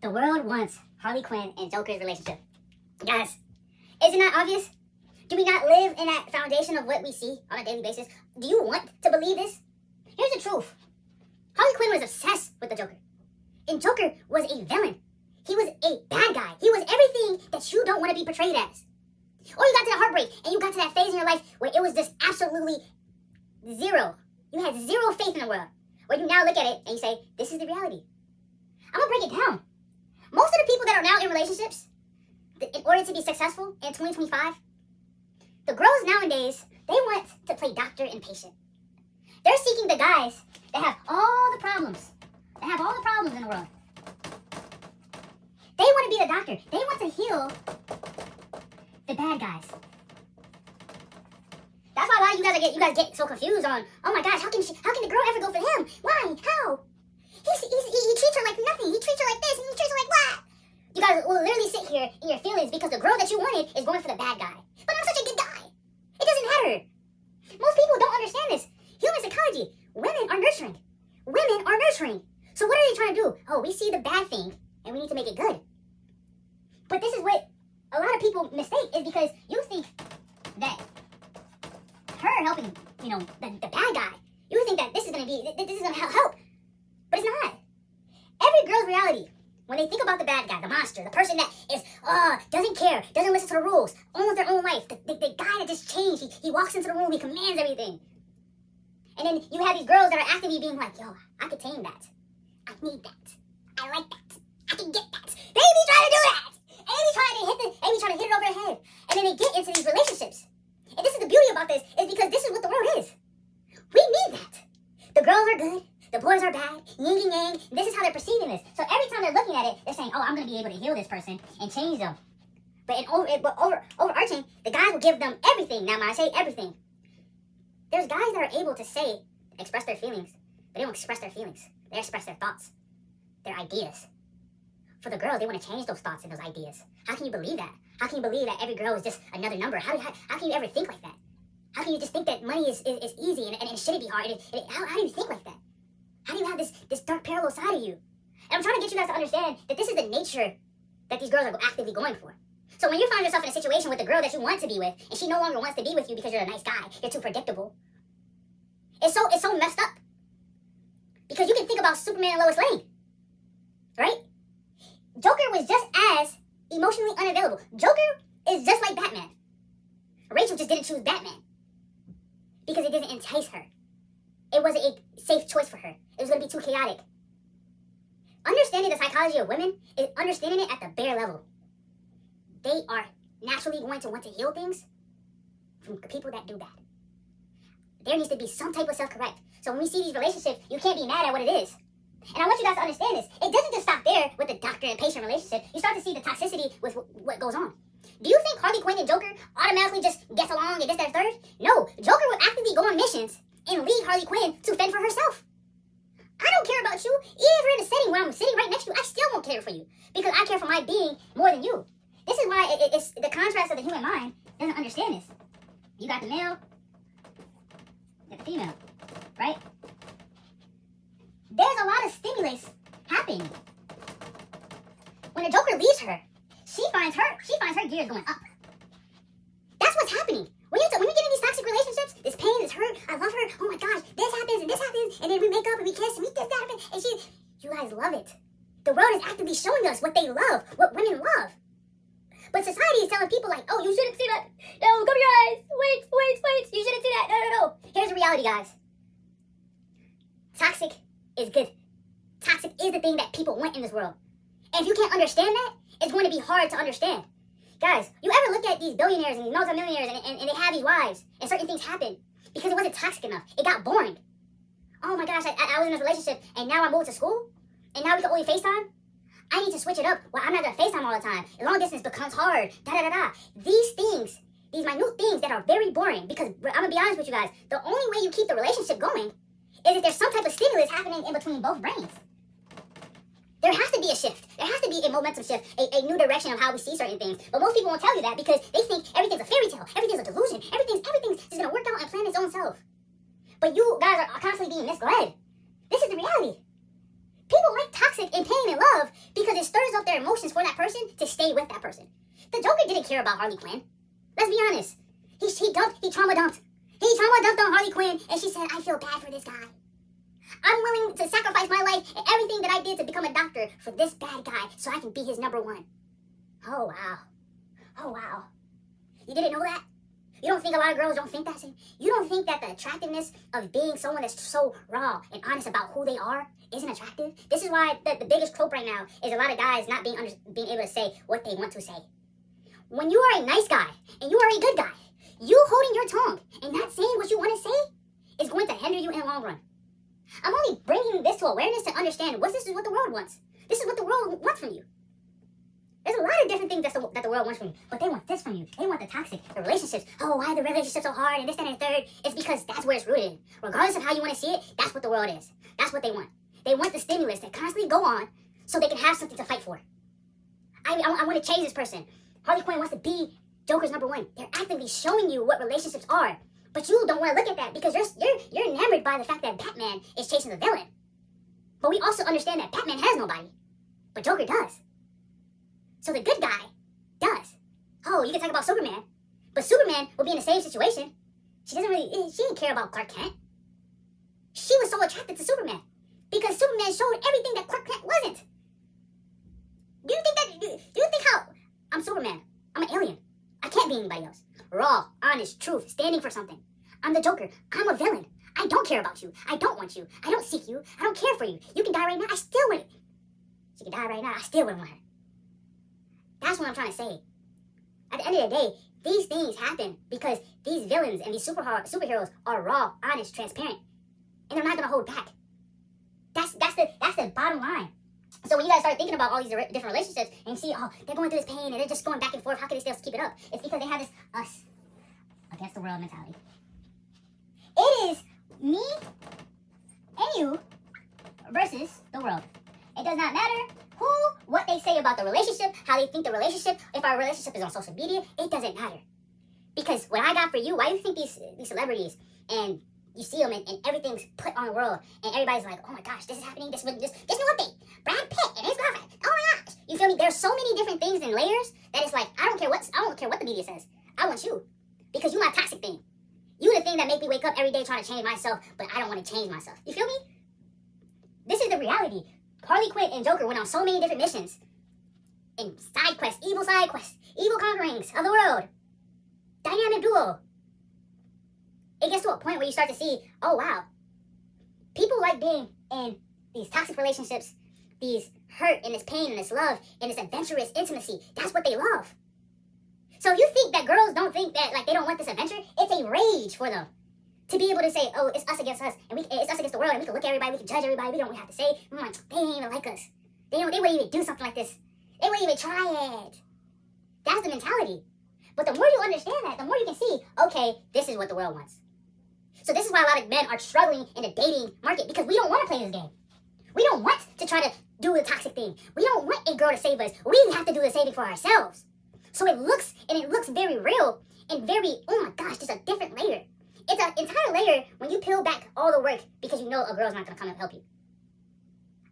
The world wants Harley Quinn and Joker's relationship. Guys, is it not obvious? Do we not live in that foundation of what we see on a daily basis? Do you want to believe this? Here's the truth. Harley Quinn was obsessed with the Joker. And Joker was a villain. He was a bad guy. He was everything that you don't want to be portrayed as. Or you got to the heartbreak and you got to that phase in your life where it was just absolutely zero. You had zero faith in the world. Where you now look at it and you say, this is the reality. I'm going to break it down. Most of the people that are now in relationships, in order to be successful in 2025, the girls nowadays, they want to play doctor and patient. They're seeking the guys that have all the problems. That have all the problems in the world. They want to be the doctor. They want to heal the bad guys. That's why a lot of you guys get so confused on, oh my gosh, how can the girl ever go for him? Why? How? He treats her like nothing. He treats her like this and he treats her like what? You guys will literally sit here in your feelings because the girl that you wanted is going for the bad guy. But I'm such a good guy. It doesn't matter. Most people don't understand this. Human psychology. Women are nurturing. Women are nurturing. So what are they trying to do? Oh, we see the bad thing and we need to make it good. But this is what a lot of people mistake, is because you think that her helping, the bad guy, you think that this is gonna help. But it's not. Every girl's reality, when they think about the bad guy, the monster, the person that is, doesn't care, doesn't listen to the rules, owns their own life, the guy that just changed, he walks into the room, he commands everything. And then you have these girls that are actively being like, yo, I could tame that. I need that. I like that. I can get that. They be trying to do that. And they be trying to hit it over their head. And then they get into these relationships. And this is the beauty about this, is because this is what the world is. We need that. The girls are good. The boys are bad. Yin and yang. This is how they're perceiving this. So every time they're looking at it, they're saying, oh, I'm going to be able to heal this person and change them. But overarching, the guys will give them everything. Now, when I say everything, there's guys that are able to express their feelings, but they don't express their feelings. They express their thoughts, their ideas. For the girls, they want to change those thoughts and those ideas. How can you believe that? How can you believe that every girl is just another number? How can you ever think like that? How can you just think that money is easy and it shouldn't be hard? How do you think like that? How do you have this dark parallel side of you? And I'm trying to get you guys to understand that this is the nature that these girls are actively going for. So when you find yourself in a situation with the girl that you want to be with, and she no longer wants to be with you because you're a nice guy, you're too predictable, it's so messed up. Because you can think about Superman and Lois Lane, right? Joker was just as emotionally unavailable. Joker is just like Batman. Rachel just didn't choose Batman because it didn't entice her. It wasn't a safe choice for her. It was going to be too chaotic. Understanding the psychology of women is understanding it at the bare level. They are naturally going to want to heal things from people that do that. There needs to be some type of self-correct. So when we see these relationships, you can't be mad at what it is. And I want you guys to understand this. It doesn't just stop there with the doctor and patient relationship. You start to see the toxicity with what goes on. Do you think Harley Quinn and Joker automatically just gets along and gets their third? No. Joker would actively go on missions and leave Harley Quinn to fend for herself. I don't care about you. Even if you're in a setting where I'm sitting right next to you, I still won't care for you. Because I care for my being more than you. This is why it's the contrast of the human mind doesn't understand this. You got the male, you got the female, right? There's a lot of stimulus happening. When the Joker leaves her, she finds her gears going up. That's what's happening. When you get in these toxic relationships, this pain, this hurt, I love her, oh my gosh, this happens, and then we make up and we kiss and that happens, and you guys love it. The world is actively showing us what they love, what women love. But society is telling people like, oh, you shouldn't see that. No, cover your eyes. Wait. You shouldn't see that. No. Here's the reality, guys. Toxic is good. Toxic is the thing that people want in this world. And if you can't understand that, it's going to be hard to understand. Guys, you ever look at these billionaires and these multimillionaires and they have these wives and certain things happen because it wasn't toxic enough. It got boring. Oh my gosh, I was in this relationship and now I moved to school and now we can only FaceTime. I need to switch it up. Well, I'm not going to FaceTime all the time. Long distance becomes hard. These things, these minute things that are very boring, because I'm going to be honest with you guys, the only way you keep the relationship going is if there's some type of stimulus happening in between both brains. There has to be a shift. There has to be a momentum shift, a new direction of how we see certain things. But most people won't tell you that because they think everything's a fairy tale, everything's a delusion, everything's just going to work out and plan its own self. But you guys are constantly being misled. This is the reality. People like toxic and pain and love because it stirs up up their emotions for that person to stay with that person. The Joker didn't care about Harley Quinn. Let's be honest. He trauma dumped. He trauma dumped on Harley Quinn, and she said, I feel bad for this guy. I'm willing to sacrifice my life and everything that I did to become a doctor for this bad guy so I can be his number one. Oh, wow. Oh, wow. You didn't know that? You don't think a lot of girls don't think that? You don't think that the attractiveness of being someone that's so raw and honest about who they are isn't attractive? This is why the biggest trope right now is a lot of guys not being able to say what they want to say. When you are a nice guy and you are a good guy, you holding your tongue and not saying what you want to say is going to hinder you in the long run. I'm only bringing this to awareness to understand this is what the world wants. This is what the world wants from you. There's a lot of different things that the world wants from you, but they want this from you. They want the toxic, the relationships. Oh, why are the relationships so hard and this, that, and the third? It's because that's where it's rooted in. Regardless of how you want to see it, that's what the world is. That's what they want. They want the stimulus that constantly go on so they can have something to fight for. I want to change this person. Harley Quinn wants to be Joker's number one. They're actively showing you what relationships are, but you don't want to look at that because you're enamored by the fact that Batman is chasing the villain. But we also understand that Batman has nobody, but Joker does. So the good guy does. Oh, you can talk about Superman, but Superman will be in the same situation. She didn't care about Clark Kent. She was so attracted to Superman because Superman showed everything that Clark Kent wasn't. Do you think how I'm Superman? I'm an alien. I can't be anybody else. Raw, honest, truth, standing for something. I'm the Joker. I'm a villain. I don't care about you. I don't want you. I don't seek you. I don't care for you. You can die right now. I still wouldn't. She can die right now. I still wouldn't want her. That's what I'm trying to say. At the end of the day, these things happen because these villains and these superheroes are raw, honest, transparent, and they're not gonna hold back. That's the bottom line. So when you guys start thinking about all these different relationships and you see, oh, they're going through this pain and they're just going back and forth, how can they still keep it up? It's because they have this us against the world mentality. It is me and you versus the world. It does not matter what they say about the relationship, how they think the relationship, if our relationship is on social media, it doesn't matter. Because what I got for you, why do you think these celebrities and you see them and everything's put on the world and everybody's like, oh my gosh, this is happening, this new update, Brad Pitt and his girlfriend, oh my gosh. You feel me? There's so many different things and layers that it's like, I don't care what the media says. I want you. Because you my toxic thing. You the thing that make me wake up every day trying to change myself, but I don't want to change myself. You feel me? This is the reality. Harley Quinn and Joker went on so many different missions. And side quests, evil conquerings of the world. Dynamic duo. It gets to a point where you start to see, oh wow, people like being in these toxic relationships, these hurt and this pain and this love and this adventurous intimacy. That's what they love. So if you think that girls don't think that, like, they don't want this adventure, it's a rage for them. To be able to say, oh, it's us against us, and it's us against the world, and we can look at everybody, we can judge everybody, we don't really have to say, they ain't even like us. They wouldn't even do something like this. They wouldn't even try it. That's the mentality. But the more you understand that, the more you can see, okay, this is what the world wants. So this is why a lot of men are struggling in the dating market, because we don't want to play this game. We don't want to try to do the toxic thing. We don't want a girl to save us. We have to do the saving for ourselves. So it looks very real and very, oh my gosh, there's a different layer. It's an entire layer when you peel back all the work because you know a girl's not going to come and help you.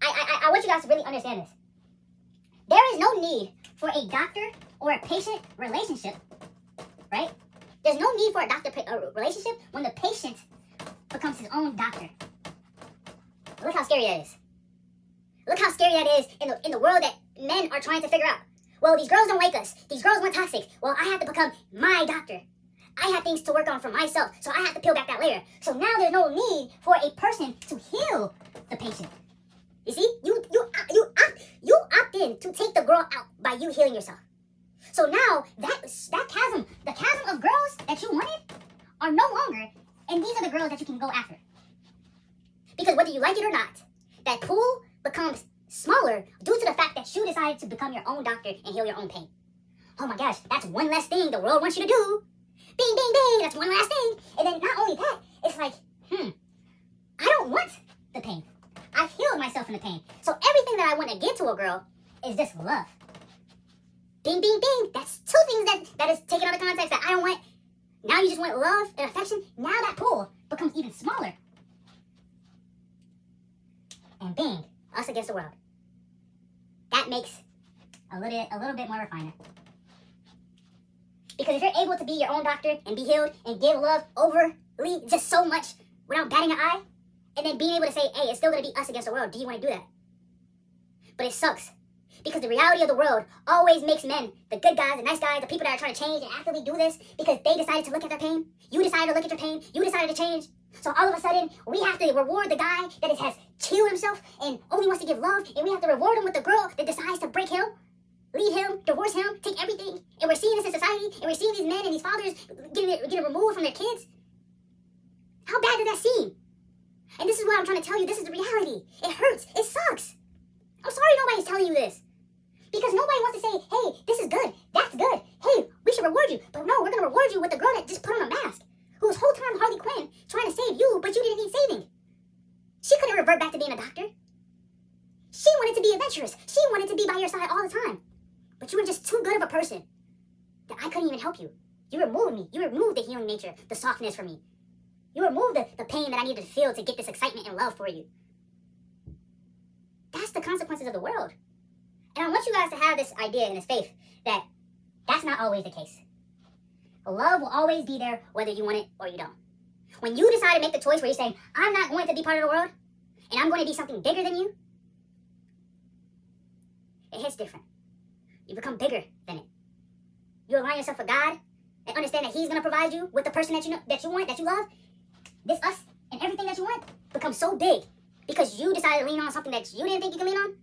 I want you guys to really understand this. There is no need for a doctor or a patient relationship, right? There's no need for a doctor relationship when the patient becomes his own doctor. Look how scary that is. Look how scary that is in the world that men are trying to figure out. Well, these girls don't like us. These girls want toxic. Well, I have to become my doctor. I have things to work on for myself, so I have to peel back that layer. So now there's no need for a person to heal the patient. You see, you opt in to take the girl out by you healing yourself. So now that chasm, the chasm of girls that you wanted, are no longer, and these are the girls that you can go after. Because whether you like it or not, that pool becomes smaller due to the fact that you decided to become your own doctor and heal your own pain. Oh my gosh, that's one less thing the world wants you to do. Bing, bing, bing, that's one last thing. And then not only that, it's like, I don't want the pain. I've healed myself in the pain. So everything that I want to give to a girl is just love. Bing, bing, bing. That's two things that is taken out of context that I don't want. Now you just want love and affection. Now that pool becomes even smaller. And bing, us against the world. That makes a little bit more refinement. Because if you're able to be your own doctor and be healed and give love overly, just so much without batting an eye, and then being able to say, hey, it's still going to be us against the world. Do you want to do that? But it sucks. Because the reality of the world always makes men, the good guys, the nice guys, the people that are trying to change and actively do this because they decided to look at their pain. You decided to look at your pain. You decided to change. So all of a sudden, we have to reward the guy that has chilled himself and only wants to give love. And we have to reward him with the girl that decides to break him, leave him, divorce him, take everything. And we're seeing this in society. And we're seeing these men and these fathers getting removed from their kids. How bad does that seem? And this is what I'm trying to tell you. This is the reality. It hurts. It sucks. I'm sorry nobody's telling you this. Because nobody wants to say, hey, this is good. That's good. Hey, we should reward you. But no, we're going to reward you with the girl that just put on a mask. Who was whole time Harley Quinn trying to save you, but you didn't need saving. She couldn't revert back to being a doctor. She wanted to be adventurous. She wanted to be by your side all the time. But you were just too good of a person that I couldn't even help you. You removed me. You removed the healing nature, the softness from me. You removed the pain that I needed to feel to get this excitement and love for you. That's the consequences of the world. And I want you guys to have this idea and this faith that that's not always the case. Love will always be there whether you want it or you don't. When you decide to make the choice where you're saying, I'm not going to be part of the world, and I'm going to be something bigger than you, it hits different. You become bigger than it. You align yourself with God and understand that He's going to provide you with the person that you know, that you want, that you love. This, us, and everything that you want becomes so big because you decided to lean on something that you didn't think you could lean on.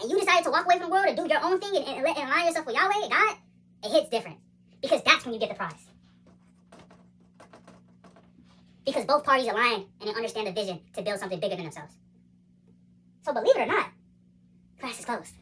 And you decided to walk away from the world and do your own thing and align yourself with Yahweh and God, it hits different. Because that's when you get the prize. Because both parties align and they understand the vision to build something bigger than themselves. So believe it or not, class is closed.